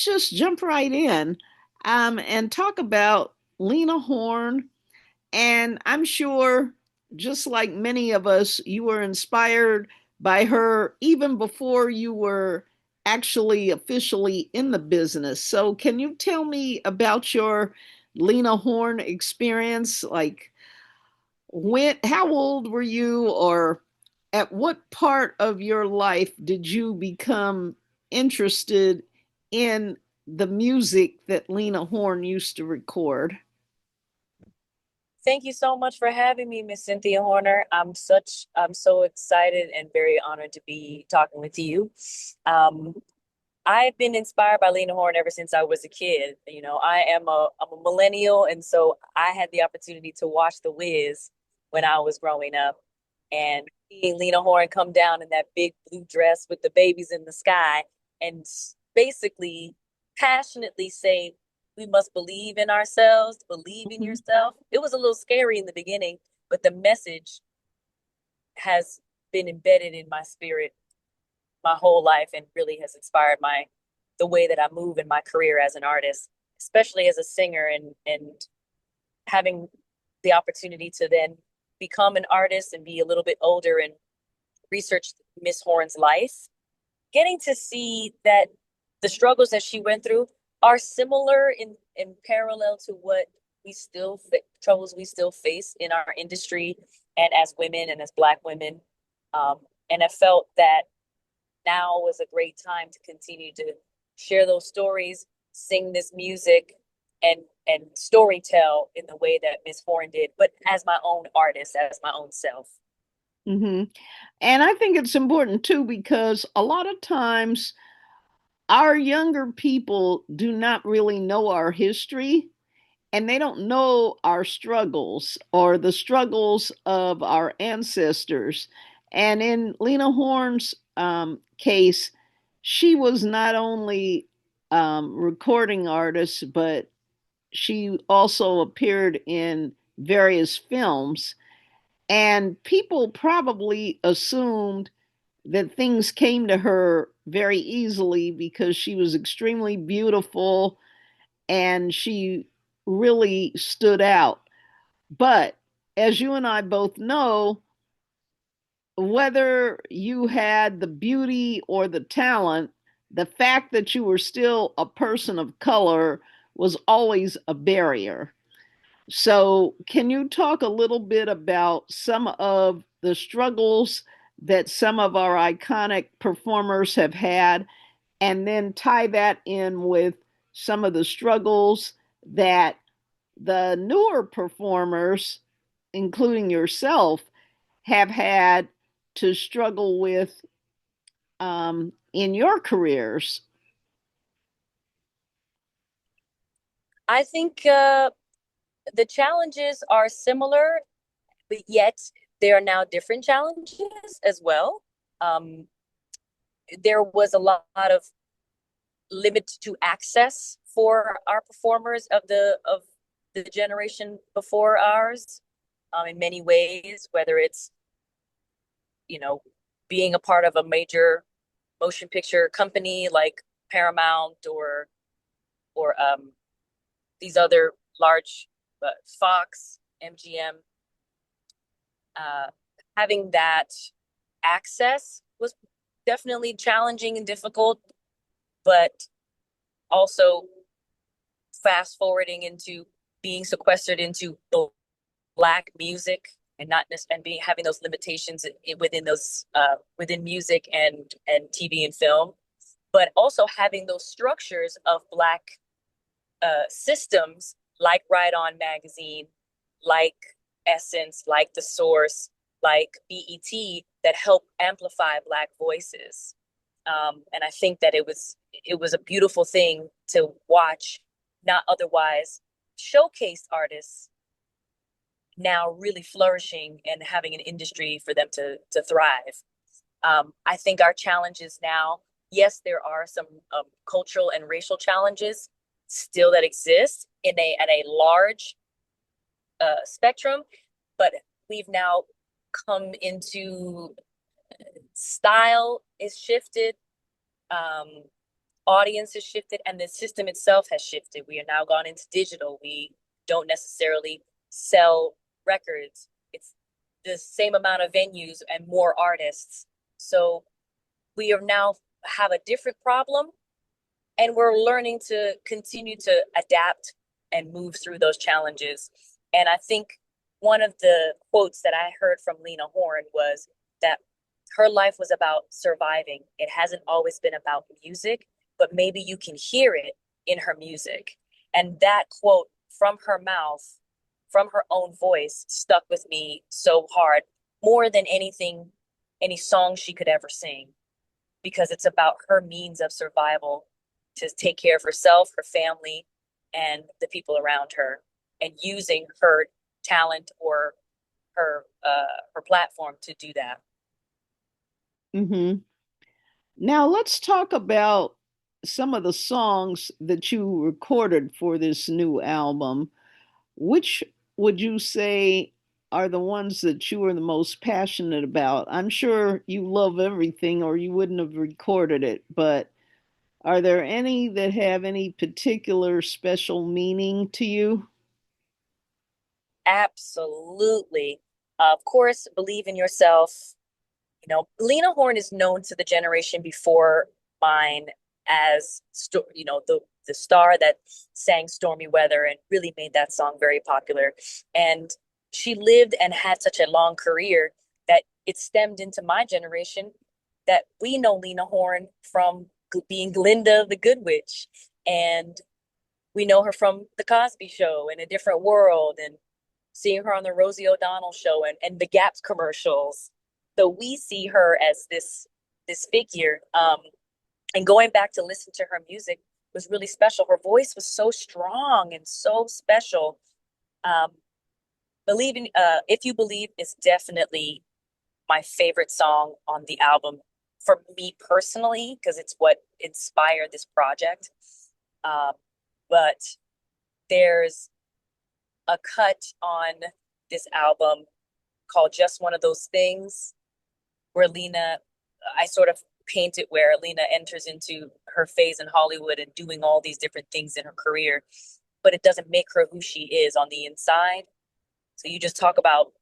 just jump right in and talk about Lena Horne. And I'm sure, just like many of us, you were inspired by her even before you were actually officially in the business. So, can you tell me about your Lena Horne experience? Like, how old were you, or at what part of your life did you become interested in the music that Lena Horne used to record? Thank you so much for having me, Miss Cynthia Horner. I'm so excited and very honored to be talking with you. Um, I've been inspired by Lena Horne ever since I was a kid. You know, I'm a millennial, and so I had the opportunity to watch The Wiz when I was growing up, and seeing Lena Horne come down in that big blue dress with the babies in the sky, and basically passionately say, "We must believe in ourselves, believe in Mhm. yourself." It was a little scary in the beginning, but the message has been embedded in my spirit my whole life and really has inspired my the way that I move in my career as an artist, especially as a singer and having the opportunity to then become an artist and be a little bit older and research Miss Horne's life, getting to see that the struggles that she went through are similar in parallel to what troubles we still face in our industry and as women and as Black women. Um, and I felt that now was a great time to continue to share those stories, sing this music, and story tell in the way that Miss Horn did, but as my own artist, as my own self. Hmm. And I think it's important too because a lot of times our younger people do not really know our history and they don't know our struggles or the struggles of our ancestors. And in Lena Horne's case, she was not only recording artist, but she also appeared in various films. And people probably assumed that things came to her very easily because she was extremely beautiful and she really stood out. But as you and I both know, whether you had the beauty or the talent, the fact that you were still a person of color was always a barrier. So, can you talk a little bit about some of the struggles that some of our iconic performers have had, and then tie that in with some of the struggles that the newer performers, including yourself, have had to struggle with in your careers? I think the challenges are similar, but yet there are now different challenges as well. Um, there was a lot of limit to access for our performers of the generation before ours, in many ways, whether it's you know being a part of a major motion picture company like Paramount or these other large Fox, MGM, uh, having that access was definitely challenging and difficult, but also fast forwarding into being sequestered into Black music and not and being having those limitations within those within music and TV and film, but also having those structures of Black systems like Ride On Magazine, like Essence, like The Source, like BET that help amplify Black voices. And I think that it was a beautiful thing to watch, not otherwise showcased artists now really flourishing and having an industry for them to thrive. I think our challenges now, yes, there are some cultural and racial challenges still that exist in a at a large spectrum, but we've now come into style is shifted. Um, audience has shifted and the system itself has shifted. We are now gone into digital. We don't necessarily sell records. It's the same amount of venues and more artists. So we are now have a different problem, and we're learning to continue to adapt and move through those challenges. And I think one of the quotes that I heard from Lena Horne was that her life was about surviving. It hasn't always been about music, but maybe you can hear it in her music. And that quote from her mouth, from her own voice, stuck with me so hard, more than anything, any song she could ever sing, because it's about her means of survival to take care of herself, her family, and the people around her, and using her talent or her platform to do that. Hmm. Now let's talk about some of the songs that you recorded for this new album. Which would you say are the ones that you are the most passionate about? I'm sure you love everything or you wouldn't have recorded it, but are there any that have any particular special meaning to you? Absolutely. Of course, believe in yourself. You know, Lena Horne is known to the generation before mine as, the star that sang Stormy Weather and really made that song very popular. And she lived and had such a long career that it stemmed into my generation, that we know Lena Horne from being Glinda the Good Witch. And we know her from The Cosby Show and A Different World, and seeing her on the Rosie O'Donnell show and the Gap's commercials. So we see her as this figure. And going back to listen to her music was really special. Her voice was so strong and so special. Um, Believing, if you believe, is definitely my favorite song on the album for me personally, because it's what inspired this project. Um, but there's a cut on this album called Just One of Those Things, where Lena, I sort of paint it where Lena enters into her phase in Hollywood and doing all these different things in her career, but it doesn't make her who she is on the inside. So you just talk about,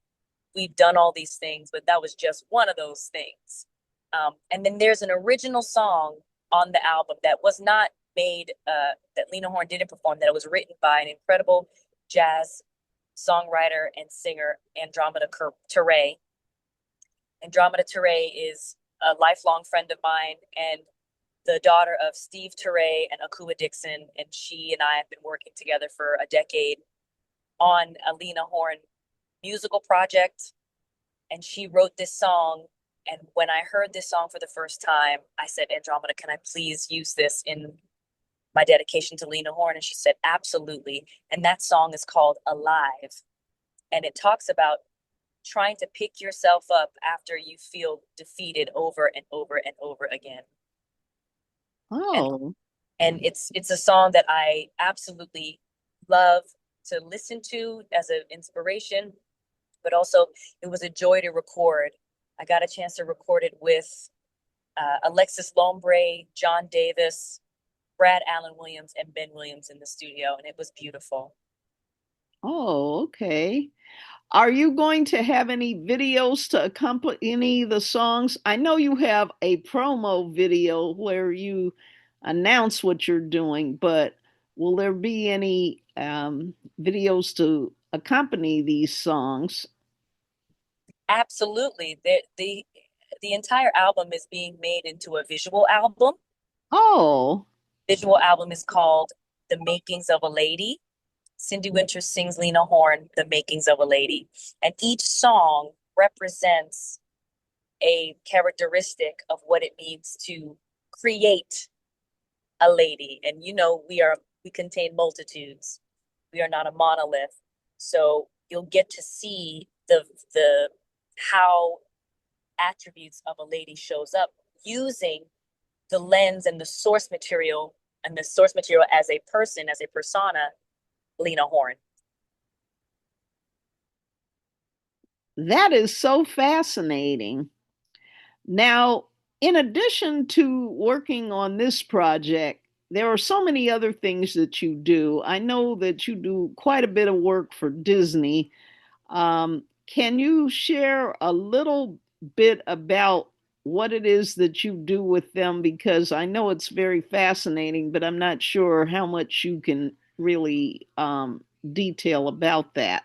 we've done all these things, but that was just one of those things. And then there's an original song on the album that was not made, that Lena Horne didn't perform, that it was written by an incredible jazz songwriter and singer, Andromeda Ture. Andromeda Ture is a lifelong friend of mine and the daughter of Steve Ture and Akua Dixon. And she and I have been working together for a decade on a Lena Horne musical project. And she wrote this song. And when I heard this song for the first time, I said, Andromeda, can I please use this in my dedication to Lena Horne? And she said, absolutely. And that song is called Alive. And it talks about trying to pick yourself up after you feel defeated over and over and over again. And Oh, it's a song that I absolutely love to listen to as an inspiration, but also it was a joy to record. I got a chance to record it with Alexis Lombre, John Davis, Brad Allen Williams, and Ben Williams in the studio, and it was beautiful. oh, okay. Are you going to have any videos to accompany the songs? I know you have a promo video where you announce what you're doing, but will there be any videos to accompany these songs? Absolutely. The entire album is being made into a visual album. Oh, Visual album is called The Makings of a Lady. Syndee Winter sings Lena Horne, The Makings of a Lady. And each song represents a characteristic of what it means to create a lady. And we contain multitudes. We are not a monolith. So you'll get to see the how attributes of a lady shows up using the lens and the source material as a person, as a persona, Lena Horne. that is so fascinating. Now, In addition to working on this project, there are so many other things that you do. I know that you do quite a bit of work for Disney. Can you share a little bit about what it is that you do with them? Because I know it's very fascinating, but I'm not sure how much you can really detail about that.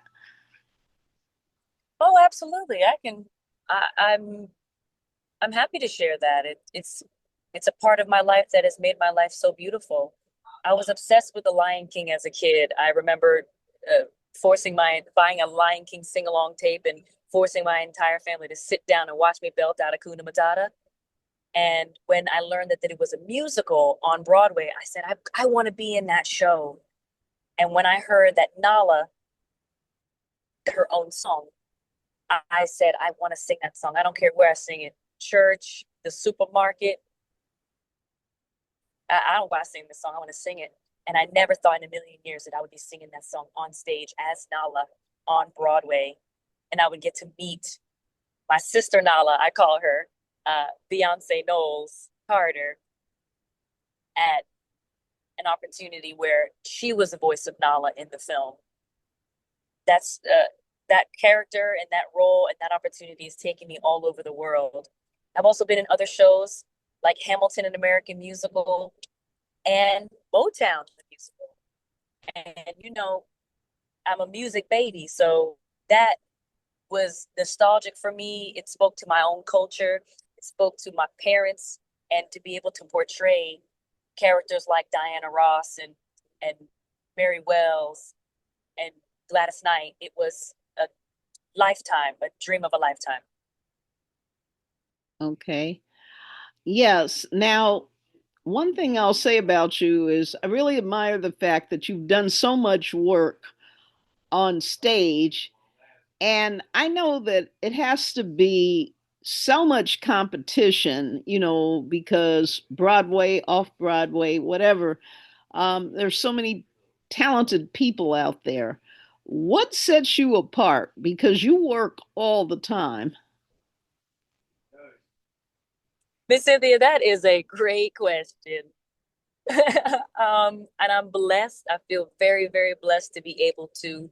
Oh, absolutely. I can. I, I'm I'm happy to share that. It's a part of my life that has made my life so beautiful. I was obsessed with The Lion King as a kid. I remember forcing my buying a Lion King sing along tape and forcing my entire family to sit down and watch me belt out Hakuna Matata. And when I learned that it was a musical on Broadway, I said, I want to be in that show. And when I heard that Nala, her own song, I said, I want to sing that song. I don't care where I sing it, church, the supermarket. I don't want to sing this song. I want to sing it. And I never thought in a million years that I would be singing that song on stage as Nala on Broadway. And I would get to meet my sister Nala, I call her, Beyonce Knowles Carter, at an opportunity where she was the voice of Nala in the film. That's that character and that role and that opportunity is taking me all over the world. I've also been in other shows like Hamilton, an American musical, and Motown, the musical. And I'm a music baby, so that was nostalgic for me. It spoke to my own culture. It spoke to my parents, and to be able to portray characters like Diana Ross and Mary Wells and Gladys Knight, it was a lifetime, a dream of a lifetime. Okay. Yes. Now, one thing I'll say about you is I really admire the fact that you've done so much work on stage. And I know that it has to be so much competition, because Broadway, off Broadway, whatever, there's so many talented people out there. What sets you apart? Because you work all the time. Miss Cynthia, that is a great question. And I'm blessed. I feel very, very blessed to be able to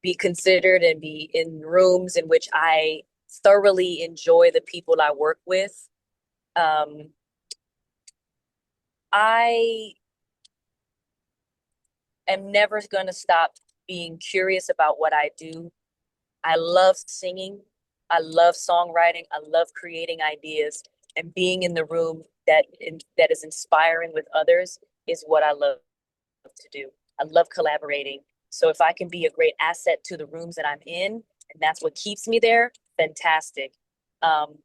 be considered and be in rooms in which I thoroughly enjoy the people I work with. Um, I am never going to stop being curious about what I do. I love singing. I love songwriting. I love creating ideas and being in the room that is inspiring with others is what I love to do. I love collaborating. So if I can be a great asset to the rooms that I'm in, and that's what keeps me there, fantastic. Um,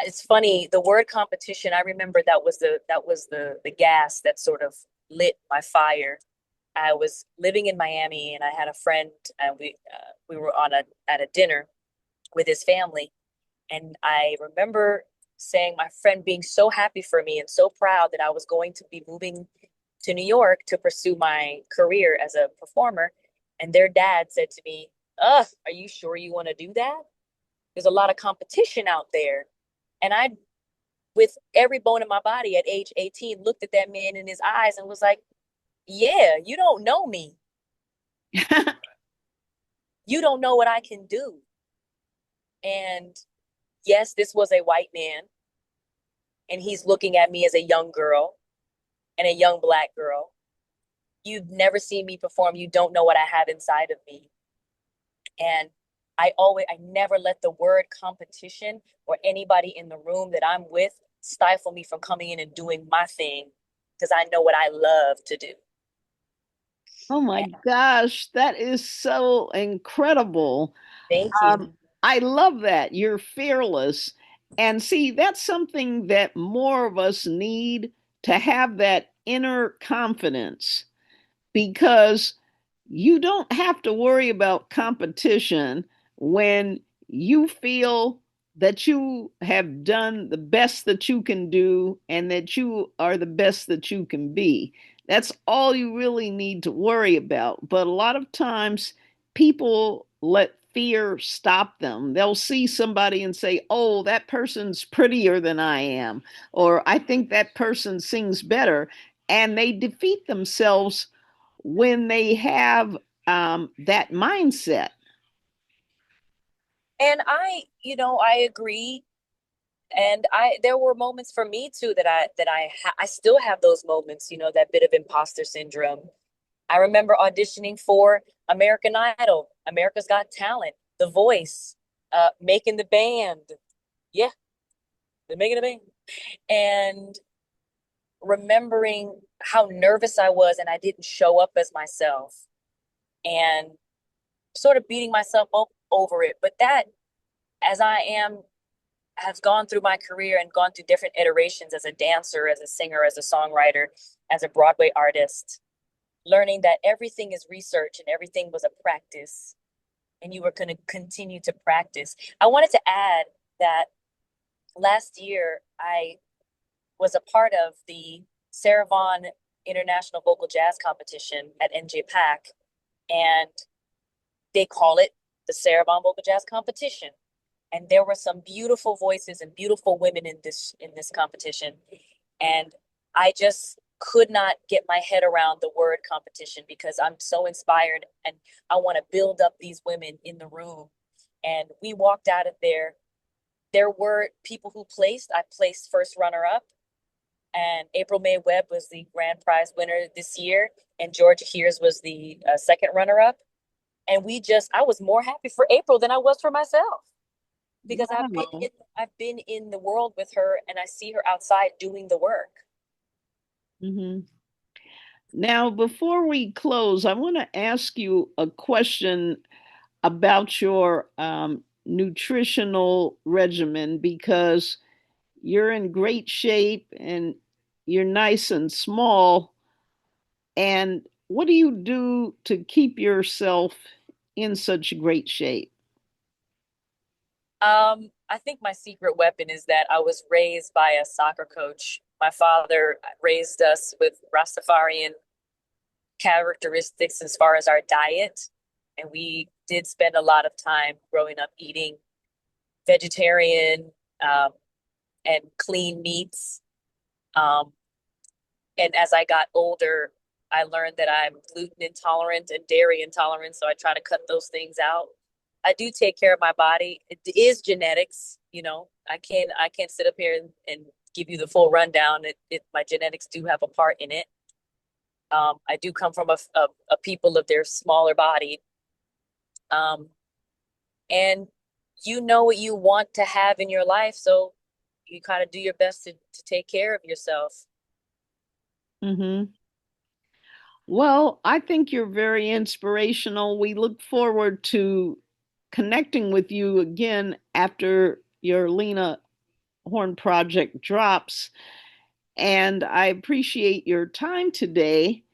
it's funny, the word competition, I remember that was the gas that sort of lit my fire. I was living in Miami and I had a friend and we were on a at a dinner with his family, and I remember saying my friend being so happy for me and so proud that I was going to be moving to New York to pursue my career as a performer. And their dad said to me, "Ugh, are you sure you want to do that? There's a lot of competition out there." And I, with every bone in my body at age 18, looked at that man in his eyes and was like, "Yeah, you don't know me. You don't know what I can do." And yes, this was a white man, and he's looking at me as a young girl and a young black girl. You've never seen me perform. You don't know what I have inside of me. And I never let the word competition or anybody in the room that I'm with stifle me from coming in and doing my thing because I know what I love to do. Oh my gosh, that is so incredible. Thank Um, you. I love that. You're fearless. And see, that's something that more of us need to have that inner confidence because you don't have to worry about competition when you feel that you have done the best that you can do and that you are the best that you can be. That's all you really need to worry about. But a lot of times people let fear stop them. They'll see somebody and say, "Oh, that person's prettier than I am," or "I think that person sings better," and they defeat themselves when they have that mindset. And I agree. And there were moments for me too I still have those moments, that bit of imposter syndrome. I remember auditioning for American Idol, America's Got Talent, The Voice, making the band. Yeah, the making the band. And remembering how nervous I was and I didn't show up as myself and sort of beating myself up over it. But that, as I am, has gone through my career and gone through different iterations as a dancer, as a singer, as a songwriter, as a Broadway artist, learning that everything is research and everything was a practice and you were going to continue to practice. I wanted to add that last year I was a part of the Sarah Vaughan International Vocal Jazz Competition at NJPAC, and they call it the Sarah Vaughan Vocal Jazz Competition. And there were some beautiful voices and beautiful women in this competition, and I just could not get my head around the word competition because I'm so inspired and I want to build up these women in the room. And we walked out of there. There were people who placed. I placed first runner up, and April May Webb was the grand prize winner this year, and Georgia Hears was the second runner up. And I was more happy for April than I was for myself because Wow. I've been in the world with her and I see her outside doing the work. Hmm. Now, before we close, I want to ask you a question about your nutritional regimen because you're in great shape and you're nice and small. And what do you do to keep yourself in such great shape? I think my secret weapon is that I was raised by a soccer coach. My father raised us with Rastafarian characteristics as far as our diet. And we did spend a lot of time growing up eating vegetarian um, and clean meats. Um, and as I got older, I learned that I'm gluten intolerant and dairy intolerant. So I try to cut those things out. I do take care of my body. It is genetics, I can't sit up here and give you the full rundown. My genetics do have a part in it. I do come from a people of their smaller body. Um, and you know what you want to have in your life, so you kind of do your best to take care of yourself. Hmm. Well, I think you're very inspirational. We look forward to connecting with you again after your Lena Horne project drops. And I appreciate your time today.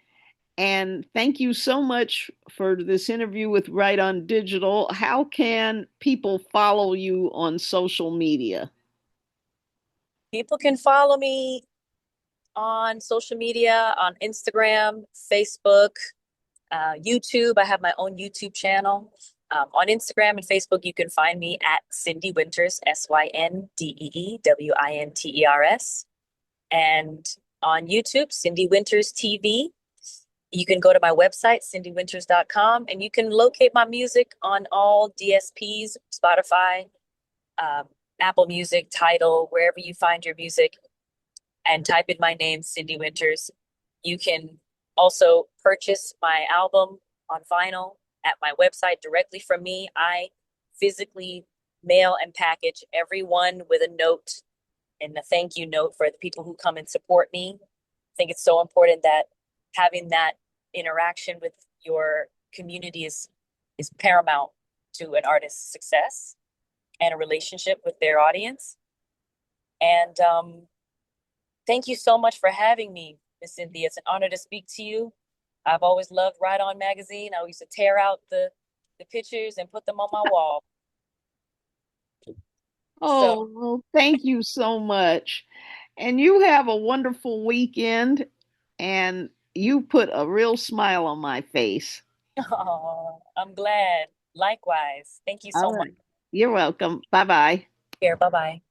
And thank you so much for this interview with Right on Digital. How can people follow you on social media? People can follow me on social media, on Instagram, Facebook, YouTube. I have my own YouTube channel. On Instagram and Facebook, you can find me at Syndee Winters, SyndeeWinters. And on YouTube, Syndee Winters TV. You can go to my website, CyndeeWinters.com, and you can locate my music on all DSPs, Spotify, um, Apple Music, Tidal, wherever you find your music, and type in my name, Syndee Winters. You can also purchase my album on vinyl at my website directly from me. I physically mail and package everyone with a note and a thank you note for the people who come and support me. I think it's so important that having that interaction with your community is paramount to an artist's success and a relationship with their audience. And thank you so much for having me, Miss Cynthia. It's an honor to speak to you. I've always loved Ride On magazine. I used to tear out the pictures and put them on my wall. So Oh, well, thank you so much. And you have a wonderful weekend, and you put a real smile on my face. oh, I'm glad. Likewise. Thank you All so much. right. You're welcome. Bye bye. Here, bye bye.